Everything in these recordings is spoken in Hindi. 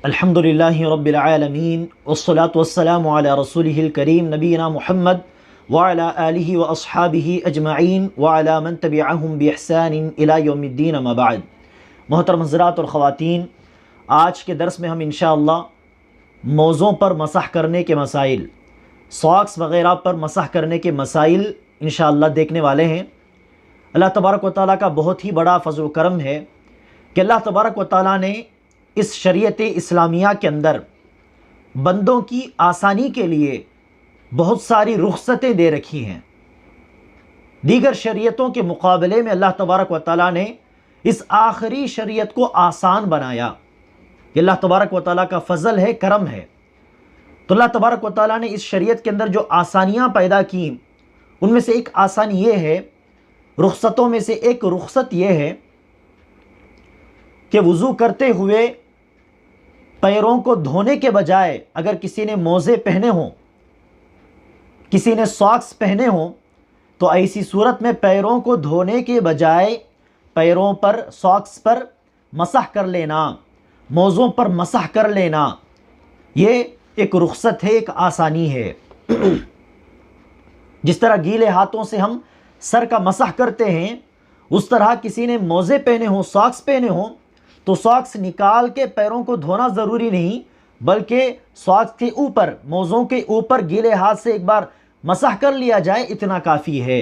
अल्हम्दुलिल्लाहि रब्बिल आलमीन वस्सलातु वस्सलामु अला रसूलिहिल करीम नबीना मुहम्मद व अला आलिहि व अस्हाबिहि अजमईन व अला मन तबिअहुम बिइहसान इला यौमिद्दीन अम्मा बाद। मोहतरम हज़रात और ख़वातीन, आज के दर्स में हम इंशाअल्लाह मौज़ों पर मसह करने के मसाइल, सॉक्स वग़ैरह पर मसह करने के मसाइल इंशाअल्लाह देखने वाले हैं। अल्लाह तबारक व तआला का बहुत ही बड़ा फ़ज़्ल व करम है कि अल्लाह तबारक व तआला ने इस शरीयत इस्लामिया के अंदर बंदों की आसानी के लिए बहुत सारी रुख़सतें दे रखी हैं। दीगर शरीयतों के मुकाबले में अल्लाह तबारक व तआला ने इस आखिरी शरीयत को आसान बनाया। ये अल्लाह तबारक व तआला का फ़ज़ल है, करम है। तो अल्लाह तबारक व तआला ने इस शरीयत के अंदर जो आसानियाँ पैदा की, उनमें से एक आसानी ये है, रुख़सतों में से एक रुख़सत ये है कि वज़ू करते हुए पैरों को धोने के बजाय अगर किसी ने मोज़े पहने हों, किसी ने सॉक्स पहने हों, तो ऐसी सूरत में पैरों को धोने के बजाय पैरों पर, सॉक्स पर मसह कर लेना, मोज़ों पर मसह कर लेना, ये एक रुख़सत है, एक आसानी है। जिस तरह गीले हाथों से हम सर का मसह करते हैं, उस तरह किसी ने मोज़े पहने हों, सॉक्स पहने हों, तो सॉक्स निकाल के पैरों को धोना ज़रूरी नहीं, बल्कि सॉक्स के ऊपर, मोज़ों के ऊपर गीले हाथ से एक बार मसह कर लिया जाए, इतना काफ़ी है।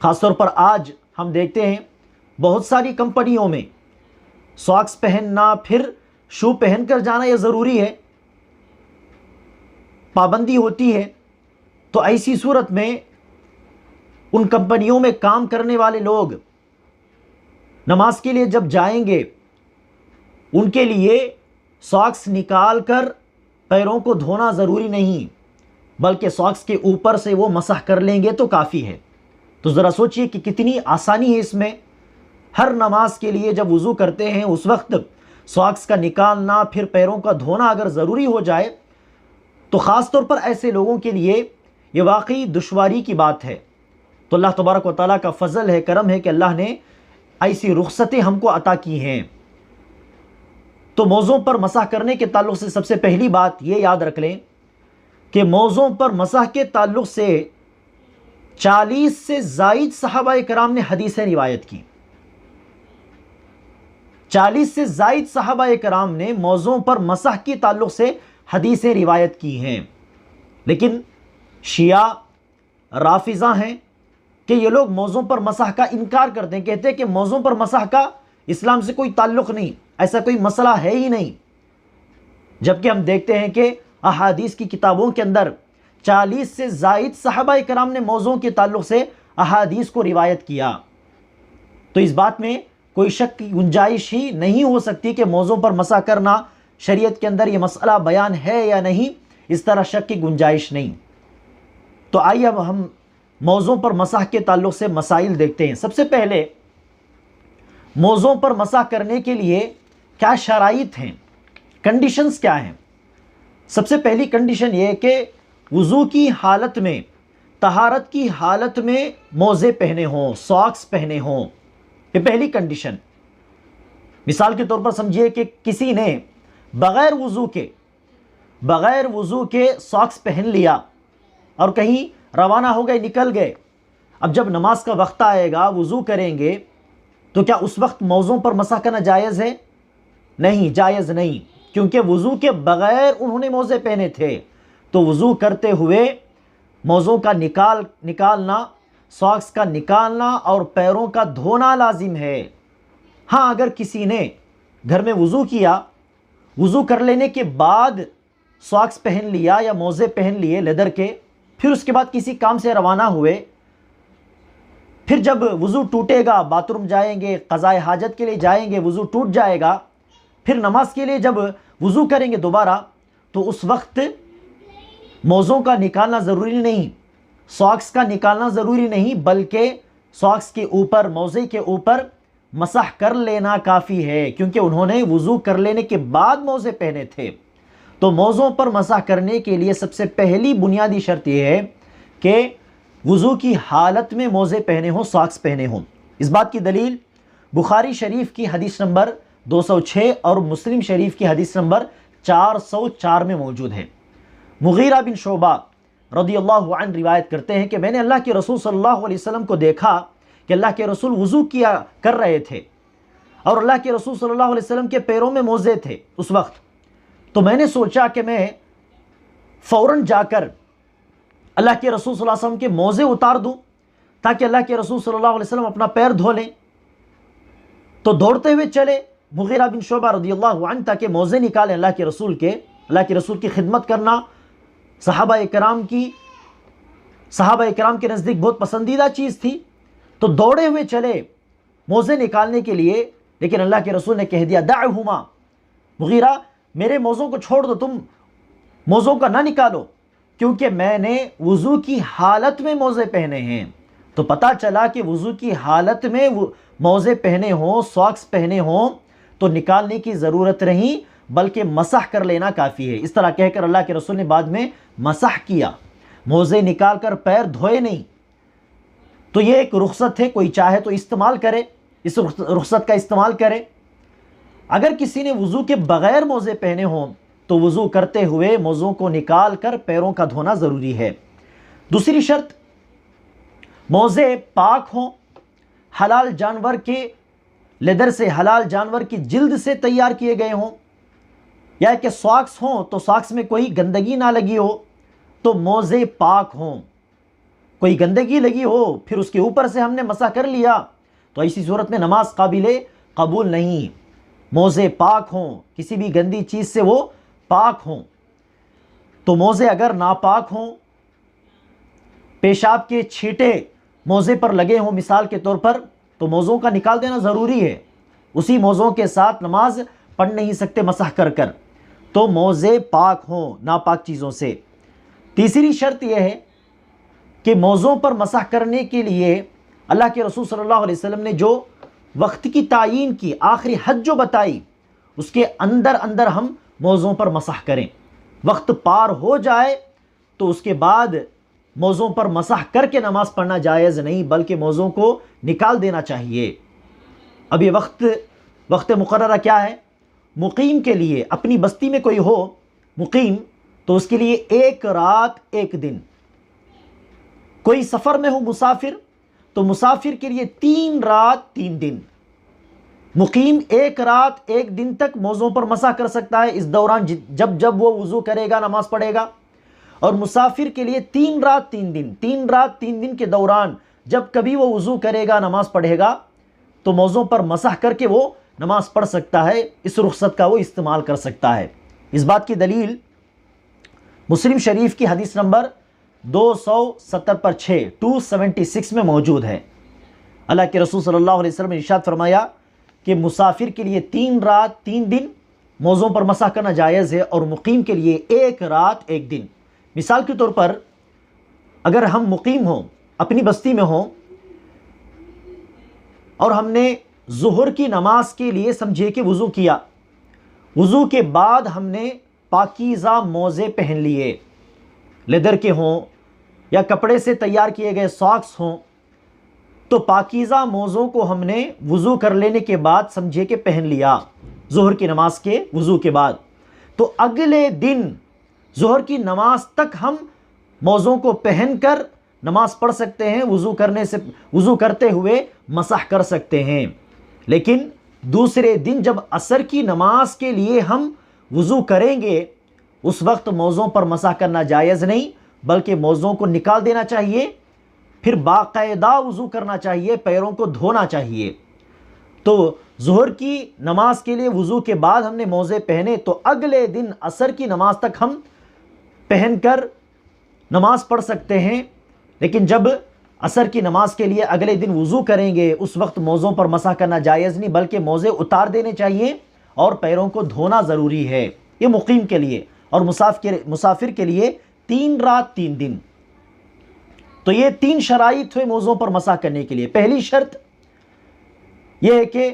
ख़ासतौर पर आज हम देखते हैं बहुत सारी कंपनियों में सॉक्स पहनना, फिर शू पहन कर जाना यह ज़रूरी है, पाबंदी होती है। तो ऐसी सूरत में उन कंपनियों में काम करने वाले लोग नमाज के लिए जब जाएंगे, उनके लिए सॉक्स निकाल कर पैरों को धोना ज़रूरी नहीं, बल्कि सॉक्स के ऊपर से वो मसह कर लेंगे तो काफ़ी है। तो ज़रा सोचिए कि कितनी आसानी है इसमें। हर नमाज के लिए जब वज़ू करते हैं, उस वक्त सॉक्स का निकालना, फिर पैरों का धोना अगर ज़रूरी हो जाए, तो ख़ास तौर पर ऐसे लोगों के लिए ये वाकई दुश्वारी की बात है। तो अल्लाह तबारक व तआला का फ़ज़ल है, करम है कि अल्लाह ने ऐसी रुख़सतें हमको अता की हैं। तो मौज़ों पर मसह करने के ताल्लुक़ से सबसे पहली बात ये याद रख लें कि मौज़ों पर मसह के ताल्लुक़ से 40 से ज़ायद सहाबाए किराम ने हदीसें रिवायत की। 40 से ज़ायद सहाबाए किराम ने मौज़ों पर मसह के ताल्लुक़ से हदीसें रिवायत की हैं। लेकिन शिया राफिज़ा हैं कि ये लोग मौज़ों पर मसह का इनकार करते हैं, कहते हैं कि मौज़ों पर मसह का इस्लाम से कोई ताल्लुक़ नहीं, ऐसा कोई मसला है ही नहीं। जबकि हम देखते हैं कि अहादीस की किताबों के अंदर 40 से ज़ायद सहाबाए किराम ने मौज़ों के ताल्लुक़ से अहादीस को रिवायत किया। तो इस बात में कोई शक की गुंजाइश ही नहीं हो सकती कि मौज़ों पर मसह करना शरीयत के अंदर ये मसला बयान है या नहीं, इस तरह शक की गुंजाइश नहीं। तो आइए अब हम मौज़ों पर मसह के ताल्लुक़ से मसाइल देखते हैं। सबसे पहले मौज़ों पर मसह करने के लिए क्या शराइत हैं, कंडीशंस क्या हैं। सबसे पहली कंडीशन ये है कि वज़ू की हालत में, तहारत की हालत में मोज़े पहने हों, सॉक्स पहने हों, ये पहली कंडीशन। मिसाल के तौर पर समझिए कि किसी ने बग़ैर वज़ू के सॉक्स पहन लिया और कहीं रवाना हो गए, निकल गए। अब जब नमाज का वक्त आएगा, वज़ू करेंगे, तो क्या उस वक्त मौज़ों पर मसह करना जायज़ है? नहीं, जायज़ नहीं, क्योंकि वज़ू के बग़ैर उन्होंने मोज़े पहने थे। तो वज़ू करते हुए मौज़ों का निकालना, सॉक्स का निकालना और पैरों का धोना लाजिम है। हाँ, अगर किसी ने घर में वज़ू किया, वज़ू कर लेने के बाद सॉक्स पहन लिया या मोज़े पहन लिए लेदर के, फिर उसके बाद किसी काम से रवाना हुए, फिर जब वज़ू टूटेगा, बाथरूम जाएंगे, क़ज़ाए हाजत के लिए जाएंगे, वज़ू टूट जाएगा, फिर नमाज के लिए जब वज़ू करेंगे दोबारा, तो उस वक्त मौज़ों का निकालना ज़रूरी नहीं, सॉक्स का निकालना ज़रूरी नहीं, बल्कि सॉक्स के ऊपर, मोज़े के ऊपर मसह कर लेना काफ़ी है, क्योंकि उन्होंने वज़ू कर लेने के बाद मोज़े पहने थे। तो मौज़ों पर मसह करने के लिए सबसे पहली बुनियादी शर्त यह है कि वज़ू की हालत में मोज़े पहने हों, सॉक्स पहने हों। इस बात की दलील बुखारी शरीफ की हदीस नंबर 206 और मुस्लिम शरीफ की हदीस नंबर 404 में मौजूद है। मुगीरा बिन शोबा रदियल्लाहु अन्हु रिवायत करते हैं कि मैंने अल्लाह के रसूल सल्लल्लाहु अलैहि वसल्लम को देखा कि अल्लाह के रसूल वज़ू किया कर रहे थे और अल्लाह के रसूल सल्लल्लाहु अलैहि वसल्लम के पैरों में मोज़े थे उस वक्त। तो मैंने सोचा कि मैं फ़ौरन जाकर अल्लाह के रसूल सल्लल्लाहु अलैहि वसल्लम के मोज़े उतार दूं ताकि अल्लाह के रसूल सल्लल्लाहु अलैहि वसल्लम अपना पैर धो लें। तो दौड़ते हुए चले मुगीरा बिन शोबा रदियल्लाहु अन्हु ताकि मोज़े निकालें अल्लाह के रसूल के। अल्लाह के रसूल की खिदमत करना सहाबा इकराम के नज़दीक बहुत पसंदीदा चीज़ थी। तो दौड़े हुए चले मोज़े निकालने के लिए, लेकिन अल्लाह के रसूल ने कह दिया दअहुमा, मुगीरा मेरे मोज़ों को छोड़ दो, तुम मोज़ों का ना निकालो, क्योंकि मैंने वज़ू की हालत में मोज़े पहने हैं। तो पता चला कि वज़ू की हालत में वो मोज़े पहने हों, सॉक्स पहने हों तो निकालने की ज़रूरत नहीं, बल्कि मसह कर लेना काफ़ी है। इस तरह कहकर अल्लाह के रसूल ने बाद में मसह किया, मोज़े निकाल कर पैर धोए नहीं। तो ये एक रुख्सत है, कोई चाहे तो इस्तेमाल करे, इस रुख्सत का इस्तेमाल करे। अगर किसी ने वज़ू के बग़ैर मोज़े पहने हों तो वज़ू करते हुए मोज़ों को निकाल कर पैरों का धोना ज़रूरी है। दूसरी शर्त, मोज़े पाक हों, हलाल जानवर के लेदर से, हलाल जानवर की जिल्द से तैयार किए गए हों, या कि सॉक्स हों तो सॉक्स में कोई गंदगी ना लगी हो तो मोज़े पाक हों। कोई गंदगी लगी हो फिर उसके ऊपर से हमने मसा कर लिया तो ऐसी सूरत में नमाज काबिले कबूल नहीं। मोज़े पाक हों, किसी भी गंदी चीज़ से वो पाक हों। तो मोज़े अगर नापाक हों, पेशाब के छींटे मोज़े पर लगे हों मिसाल के तौर पर, तो मोज़ों का निकाल देना ज़रूरी है। उसी मोज़ों के साथ नमाज पढ़ नहीं सकते मसह कर कर। तो मोज़े पाक हों नापाक चीज़ों से। तीसरी शर्त यह है कि मोज़ों पर मसह करने के लिए अल्लाह के रसूल सल्लल्लाहु अलैहि वसल्लम ने जो वक्त की तायीन की, आखिरी हद जो बताई, उसके अंदर अंदर हम मोज़ों पर मसह करें। वक्त पार हो जाए तो उसके बाद मोज़ों पर मसह करके नमाज पढ़ना जायज़ नहीं, बल्कि मोज़ों को निकाल देना चाहिए। अब ये वक्त मुकर्ररा क्या है? मुकीम के लिए, अपनी बस्ती में कोई हो मुकीम तो उसके लिए 1 रात 1 दिन। कोई सफ़र में हो मुसाफिर तो मुसाफिर के लिए 3 रात 3 दिन। मुकीम 1 रात 1 दिन तक मोज़ों पर मसा कर सकता है, इस दौरान जब वो वज़ू करेगा नमाज पढ़ेगा। और मुसाफिर के लिए 3 रात 3 दिन, 3 रात 3 दिन के दौरान जब कभी वो वज़ू करेगा नमाज पढ़ेगा तो मोज़ों पर मसह करके वो नमाज पढ़ सकता है। इस रुख्सत का वो इस्तेमाल कर सकता है। इस बात की दलील मुस्लिम शरीफ की हदीस नंबर 270 पर 276 में मौजूद है। अल्लाह के रसूल सल्लल्लाहु अलैहि वसल्लम ने इरशाद फरमाया कि मुसाफिर के लिए 3 रात 3 दिन मोज़ों पर मसह करना जायज़ है और मुकीम के लिए 1 रात 1 दिन। मिसाल के तौर पर अगर हम मुकीम हों, अपनी बस्ती में हों और हमने ज़ुहर की नमाज के लिए समझिए कि वज़ू किया, वज़ू के बाद हमने पाकीज़ा मोज़े पहन लिए, लेदर के हों या कपड़े से तैयार किए गए सॉक्स हों, तो पाकीज़ा मोज़ों को हमने वज़ू कर लेने के बाद समझिए कि पहन लिया ज़ुहर की नमाज के वज़ू के बाद, तो अगले दिन ज़ुहर की नमाज तक हम मोज़ों को पहन कर नमाज पढ़ सकते हैं, वज़ू करते हुए मसह कर सकते हैं। लेकिन दूसरे दिन जब असर की नमाज के लिए हम वज़ू करेंगे उस वक्त मोज़ों पर मसह करना जायज़ नहीं, बल्कि मोज़ों को निकाल देना चाहिए, फिर बाकायदा वज़ू करना चाहिए, पैरों को धोना चाहिए। तो ज़ुहर की नमाज के लिए वज़ू के बाद हमने मोज़े पहने तो अगले दिन असर की नमाज तक हम पहनकर नमाज पढ़ सकते हैं। लेकिन जब असर की नमाज के लिए अगले दिन वज़ू करेंगे उस वक्त मोज़ों पर मसह करना जायज़ नहीं, बल्कि मोज़े उतार देने चाहिए और पैरों को धोना ज़रूरी है। ये मुकीम के लिए, और मुसाफिर के लिए 3 रात 3 दिन। तो ये 3 शराइत हुए मोज़ों पर मसह करने के लिए। पहली शर्त यह है कि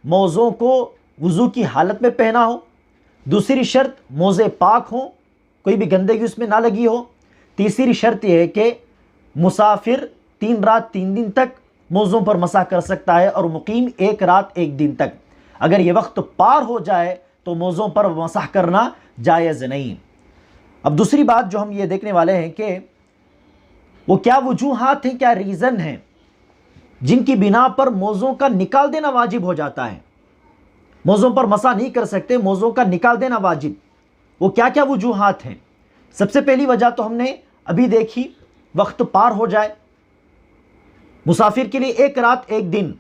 मोज़ों को वज़ू की हालत में पहना हो। दूसरी शर्त मोज़े पाक हों, कोई भी गंदगी उसमें ना लगी हो। तीसरी शर्त यह है कि मुसाफिर 3 रात 3 दिन तक मोज़ों पर मसह कर सकता है और मुकीम 1 रात 1 दिन तक। अगर ये वक्त पार हो जाए तो मोज़ों पर मसाह करना जायज़ नहीं। अब दूसरी बात जो हम ये देखने वाले हैं कि वो क्या वजूहात हैं, क्या रीज़न हैं जिनकी बिना पर मोज़ों का निकाल देना वाजिब हो जाता है। मोज़ों पर मसा नहीं कर सकते, मोज़ों का निकाल देना वाजिब, वो क्या क्या वजूहात हैं। सबसे पहली वजह तो हमने अभी देखी, वक्त पार हो जाए। मुसाफिर के लिए एक रात एक दिन,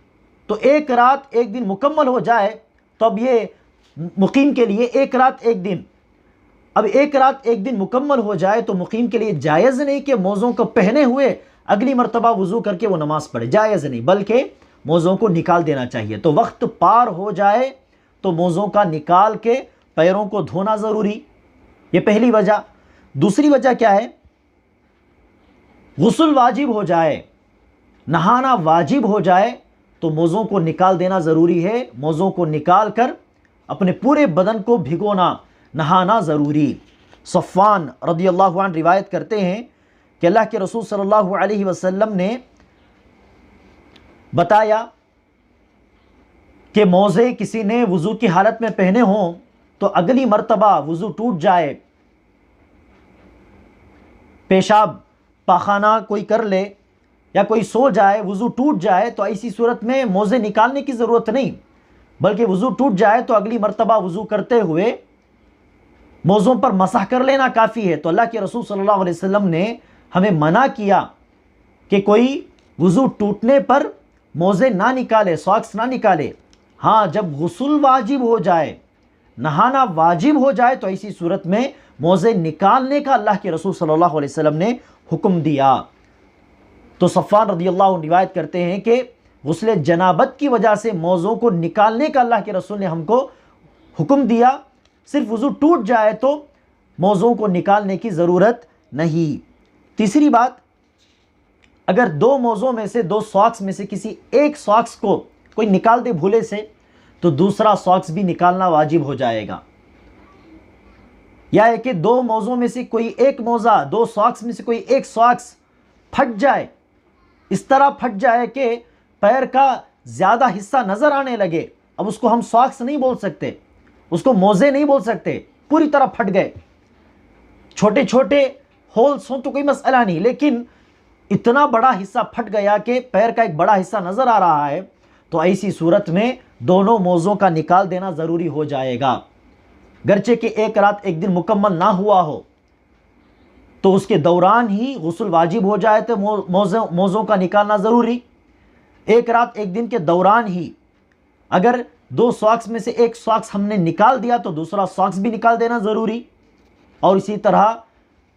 तो एक रात एक दिन मुकम्मल हो जाए तो अब ये मुकीम के लिए एक रात एक दिन, अब एक रात एक दिन मुकम्मल हो जाए तो मुकीम के लिए जायज़ नहीं कि मोज़ों को पहने हुए अगली मरतबा वज़ू करके वो नमाज पढ़े, जायज़ नहीं, बल्कि मोज़ों को निकाल देना चाहिए। तो वक्त पार हो जाए तो मोज़ों का निकाल के पैरों को धोना ज़रूरी, ये पहली वजह। दूसरी वजह क्या है, गुस्ल वाजिब हो जाए, नहाना वाजिब हो जाए तो मोज़ों को निकाल देना ज़रूरी है। मोज़ों को निकाल कर अपने पूरे बदन को भिगोना, नहाना ज़रूरी। सफ़वान रज़ियल्लाहु अन्हु रिवायत करते हैं कि अल्लाह के रसूल सल्लल्लाहु अलैहि वसल्लम ने बताया कि मोज़े किसी ने वज़ू की हालत में पहने हों तो अगली मर्तबा वज़ू टूट जाए, पेशाब पाखाना कोई कर ले या कोई सो जाए, वज़ू टूट जाए, तो ऐसी सूरत में मोज़े निकालने की ज़रूरत नहीं, बल्कि वज़ू टूट जाए तो अगली मर्तबा वज़ू करते हुए मोज़ों पर मसाह कर लेना काफ़ी है। तो अल्लाह के रसूल सल्लल्लाहु अलैहि वसल्लम ने हमें मना किया कि कोई वज़ू टूटने पर मोज़े ना निकाले, सॉक्स ना निकाले। हाँ, जब गुस्ल वाजिब हो जाए, नहाना वाजिब हो जाए तो ऐसी सूरत में मोज़े निकालने का अल्लाह के रसूल सल्लल्लाहु अलैहि वसल्लम ने हुक्म दिया। तो सफ़वान रज़ियल्लाहु अन्हु रिवायत करते हैं कि गुस्ल जनाबत की वजह से मोज़ों को निकालने का अल्लाह के रसूल ने हमको हुक्म दिया, सिर्फ वज़ू टूट जाए तो मोज़ों को निकालने की ज़रूरत नहीं। तीसरी बात, अगर दो मोज़ों में से, दो सॉक्स में से किसी एक सॉक्स को कोई निकाल दे भूले से, तो दूसरा सॉक्स भी निकालना वाजिब हो जाएगा। या है कि दो मोज़ों में से कोई एक मोज़ा, दो सॉक्स में से कोई एक सॉक्स फट जाए, इस तरह फट जाए कि पैर का ज़्यादा हिस्सा नज़र आने लगे, अब उसको हम सॉक्स नहीं बोल सकते, उसको मोज़े नहीं बोल सकते, पूरी तरह फट गए। छोटे छोटे होल्स हों तो कोई मसला नहीं, लेकिन इतना बड़ा हिस्सा फट गया कि पैर का एक बड़ा हिस्सा नज़र आ रहा है, तो ऐसी सूरत में दोनों मोज़ों का निकाल देना ज़रूरी हो जाएगा। गरचे कि एक रात एक दिन मुकम्मल ना हुआ हो तो उसके दौरान ही गुस्ल वाजिब हो जाए तो मोज़ों का निकालना ज़रूरी। एक रात एक दिन के दौरान ही अगर दो सॉक्स में से एक सॉक्स हमने निकाल दिया तो दूसरा सॉक्स भी निकाल देना ज़रूरी। और इसी तरह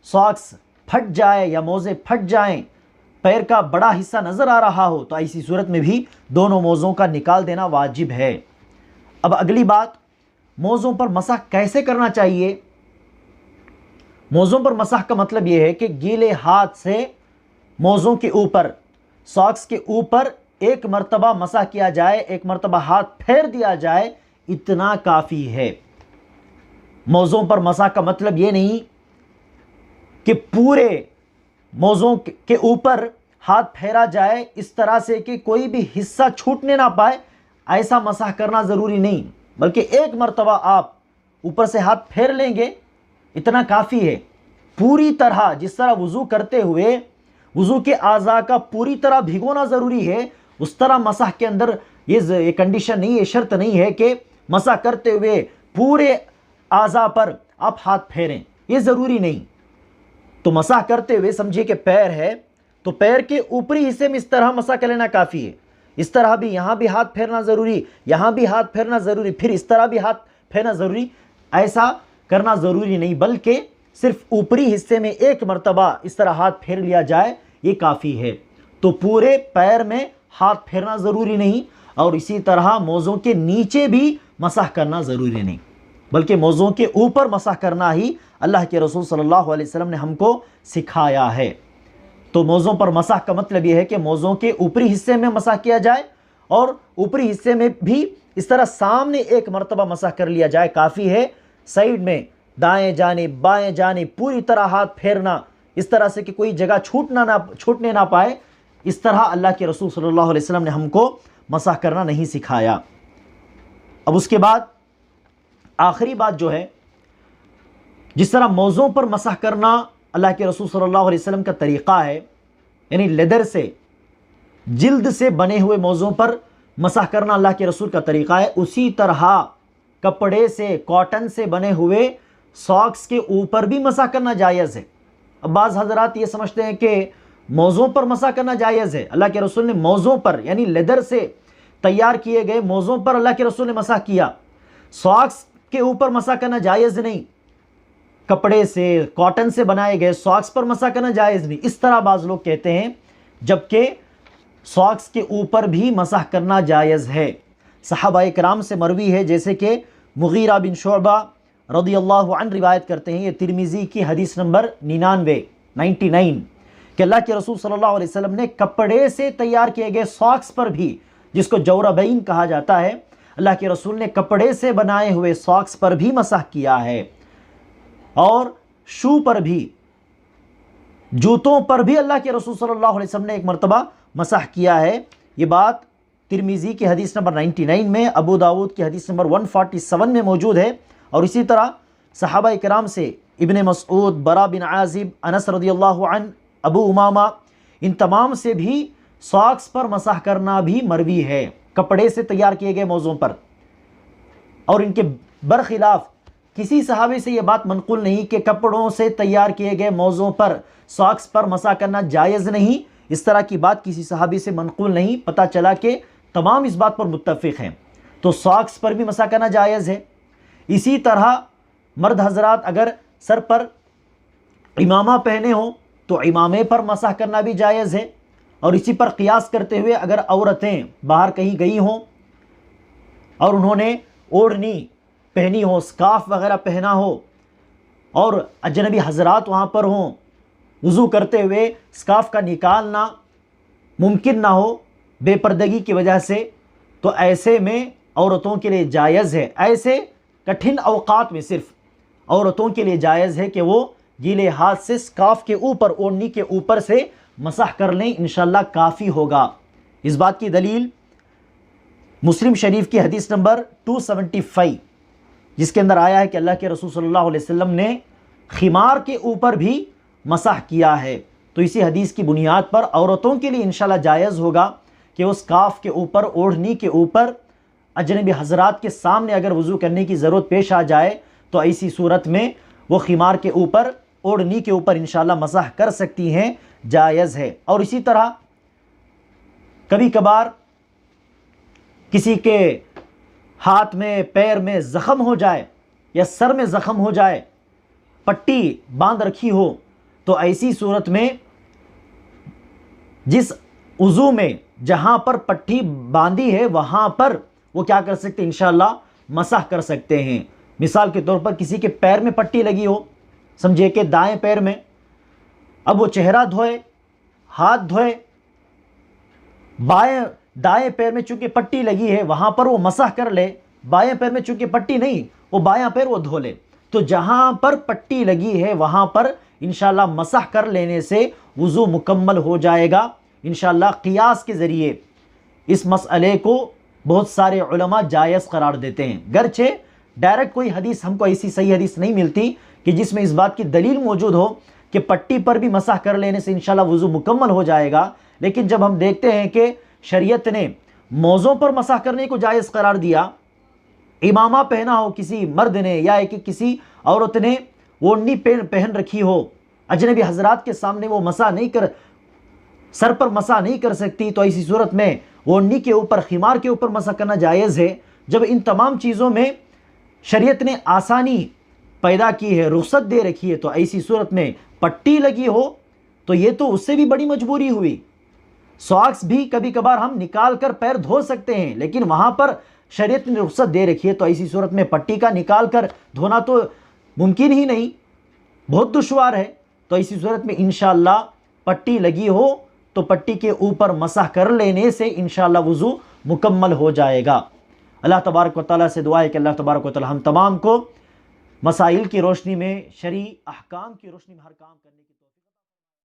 सॉक्स फट जाए या मोज़े फट जाएं, पैर का बड़ा हिस्सा नज़र आ रहा हो, तो ऐसी सूरत में भी दोनों मोज़ों का निकाल देना वाजिब है। अब अगली बात, मोज़ों पर मसाह कैसे करना चाहिए। मोज़ों पर मसाह का मतलब यह है कि गीले हाथ से मोज़ों के ऊपर, सॉक्स के ऊपर एक मर्तबा मसाह किया जाए, एक मर्तबा हाथ फेर दिया जाए, इतना काफ़ी है। मोज़ों पर मसाह का मतलब ये नहीं कि पूरे मोज़ों के ऊपर हाथ फेरा इस तरह से कि कोई भी हिस्सा छूटने ना पाए, ऐसा मसाह करना ज़रूरी नहीं, बल्कि एक मर्तबा आप ऊपर से हाथ फेर लेंगे, इतना काफ़ी है। पूरी तरह जिस तरह वज़ू करते हुए वज़ू के आज़ा का पूरी तरह भिगोना ज़रूरी है, उस तरह मसाह के अंदर ये कंडीशन नहीं है, शर्त नहीं है कि मसाह करते हुए पूरे आज़ा पर आप हाथ फेरें, ये ज़रूरी नहीं। तो मसाह करते हुए समझिए कि पैर है, तो पैर के ऊपरी हिस्से में इस तरह मसाह कर लेना काफ़ी है। इस तरह भी, यहाँ भी हाथ फेरना ज़रूरी, यहाँ भी हाथ फेरना ज़रूरी, फिर इस तरह भी हाथ फेरना ज़रूरी, ऐसा करना ज़रूरी नहीं, बल्कि सिर्फ ऊपरी हिस्से में एक मर्तबा इस तरह हाथ फेर लिया जाए, ये काफ़ी है। तो पूरे पैर में हाथ फेरना ज़रूरी नहीं, और इसी तरह मोज़ों के नीचे भी मसाह करना ज़रूरी नहीं, बल्कि मोज़ों के ऊपर मसाह करना ही अल्लाह के रसूल सल्लल्लाहु अलैहि वसल्लम ने हमको सिखाया है। तो मोज़ों पर मसाह का मतलब यह है कि मोज़ों के ऊपरी हिस्से में मसाह किया जाए, और ऊपरी हिस्से में भी इस तरह सामने एक मर्तबा मसाह कर लिया जाए, काफ़ी है। साइड में दाएं जानिब बाएं जानिब पूरी तरह हाथ फेरना, इस तरह से कि कोई जगह छूटने ना पाए, इस तरह अल्लाह के रसूल सल्लल्लाहु अलैहि वसल्लम ने हमको मसाह करना नहीं सिखाया। अब उसके बाद आखिरी बात जो है, जिस तरह मौज़ों पर मसह करना अल्लाह के रसूल सल्लल्लाहु अलैहि वसल्लम का तरीक़ा है, यानी लेदर से, जिल्द से बने हुए मौज़ों पर मसह करना अल्लाह के रसूल का तरीक़ा है, उसी तरह कपड़े से, कॉटन से बने हुए सॉक्स के ऊपर भी मसह करना जायज़ है। अब बाज़ हज़रात ये समझते हैं कि मौज़ों पर मसह करना जायज़ है। अल्लाह के रसूल ने मौज़ों पर, यानी लेदर से तैयार किए गए मौज़ों पर अल्लाह के रसूल ने मसह किया, सॉक्स के ऊपर मसह करना जायज़ नहीं। कपड़े से, कॉटन से बनाए गए सॉक्स पर मसह करना जायज़ नहीं, इस तरह बाज़ लोग कहते हैं, जबकि सॉक्स के ऊपर भी मसह करना जायज़ है। सहाबाए किराम से मरवी है, जैसे कि मुगीरा बिन शुअबा रज़ियल्लाहु अन्हु रिवायत करते हैं, ये तिरमिज़ी की हदीस नंबर 99 कि अल्लाह के रसूल सल्लल्लाहु अलैहि वसल्लम ने कपड़े से तैयार किए गए सॉक्स पर भी, जिसको जौरबैन कहा जाता है, अल्लाह के रसूल ने कपड़े से बनाए हुए सॉक्स पर भी मसह किया है, और शू पर भी, जूतों पर भी अल्लाह के रसूल सल्लल्लाहु अलैहि वसल्लम ने एक मरतबा मसह किया है। ये बात तिरमिज़ी की हदीस नंबर 99 में, अबू दाऊद की हदीस नंबर 147 में मौजूद है। और इसी तरह सहाबाए किराम से इब्ने मसऊद, बरा बिन आज़िब, अनस रज़ियल्लाहु अन्हु, अबू उमामा, इन तमाम से भी सॉक्स पर मसह करना भी मरवी है, कपड़े से तैयार किए गए मौज़ों पर। और इनके बरखिलाफ किसी सहाबी से यह बात मनक़ूल नहीं कि कपड़ों से तैयार किए गए मौज़ों पर सॉक्स पर मसह करना जायज़ नहीं, इस तरह की बात किसी सहाबी से मनक़ूल नहीं। पता चला कि तमाम इस बात पर मुत्तफ़िक़ हैं, तो सॉक्स पर भी मसह करना जायज़ है। इसी तरह मर्द हजरात अगर सर पर इमामा पहने हो तो इमामे पर मसह करना भी जायज़ है। और इसी पर क़ियास करते हुए अगर औरतें बाहर कहीं गई हों और उन्होंने ओढ़नी पहनी हो, स्काफ वगैरह पहना हो, और अजनबी हजरात वहाँ पर हों, वज़ू करते हुए स्काफ का निकालना मुमकिन ना हो बेपर्दगी की वजह से, तो ऐसे में औरतों के लिए जायज़ है, ऐसे कठिन अवकात में सिर्फ औरतों के लिए जायज़ है कि वो गीले हाथ से स्काफ के ऊपर, ओढ़नी के ऊपर से मसह कर लें, इंशाअल्लाह काफ़ी होगा। इस बात की दलील मुस्लिम शरीफ की हदीस नंबर 275, जिसके अंदर आया है कि अल्लाह के रसूल सल्लल्लाहु अलैहि वसल्लम ने खिमार के ऊपर भी मसह किया है। तो इसी हदीस की बुनियाद पर औरतों के लिए इंशाअल्लाह जायज़ होगा कि उस स्काफ के ऊपर, ओढ़नी के ऊपर, अजनबी हजरात के सामने अगर वज़ू करने की ज़रूरत पेश आ जाए तो ऐसी सूरत में वो खिमार के ऊपर, ओढ़नी के ऊपर इंशाअल्लाह मसह कर सकती हैं, जायज़ है। और इसी तरह कभी कभार किसी के हाथ में, पैर में ज़ख़म हो जाए या सर में ज़ख़म हो जाए, पट्टी बांध रखी हो, तो ऐसी सूरत में जिस उज़ू में जहाँ पर पट्टी बांधी है वहाँ पर वो क्या कर सकते हैं, इंशाअल्लाह मसह कर सकते हैं। मिसाल के तौर पर किसी के पैर में पट्टी लगी हो, समझिए कि दाएं पैर में, अब वो चेहरा धोए, हाथ धोए, दाएं पैर में चूंकि पट्टी लगी है वहाँ पर वो मसह कर ले, बाएं पैर में चूंकि पट्टी नहीं, वो बायां पैर वो धो ले, तो जहाँ पर पट्टी लगी है वहाँ पर इंशाअल्लाह मसह कर लेने से वज़ू मुकम्मल हो जाएगा। इंशाअल्लाह क़ियास के ज़रिए इस मसले को बहुत सारे उलमा जायज़ करार देते हैं, गरचे डायरेक्ट कोई हदीस हमको ऐसी सही हदीस नहीं मिलती कि जिसमें इस बात की दलील मौजूद हो कि पट्टी पर भी मसह कर लेने से इंशाअल्लाह वज़ू मुकम्मल हो जाएगा। लेकिन जब हम देखते हैं कि शरीयत ने मौज़ों पर मसह करने को जायज़ करार दिया, इमामा पहना हो किसी मर्द ने या किसी औरत ने ओढ़नी पहन रखी हो, अजनबी हजरात के सामने वो मसह नहीं कर, सर पर मसह नहीं कर सकती, तो ऐसी सूरत में ओढ़नी के ऊपर, खिमार के ऊपर मसह करना जायज़ है। जब इन तमाम चीज़ों में शरीयत ने आसानी पैदा की है, रुख्सत दे रखी है, तो ऐसी सूरत में पट्टी लगी हो तो ये तो उससे भी बड़ी मजबूरी हुई। सॉक्स भी कभी कभार हम निकाल कर पैर धो सकते हैं, लेकिन वहाँ पर शरीयत ने रुख्सत दे रखी है, तो ऐसी सूरत में पट्टी का निकाल कर धोना तो मुमकिन ही नहीं, बहुत दुश्वार है। तो ऐसी सूरत में इंशाअल्लाह पट्टी लगी हो तो पट्टी के ऊपर मसह कर लेने से इंशाअल्लाह वज़ू मुकम्मल हो जाएगा। अल्लाह तबारक व तआला से दुआ है कि अल्लाह तबारक व तआला हम तमाम को मसाइल की रोशनी में, शरई अहकाम की रोशनी में हर काम करने की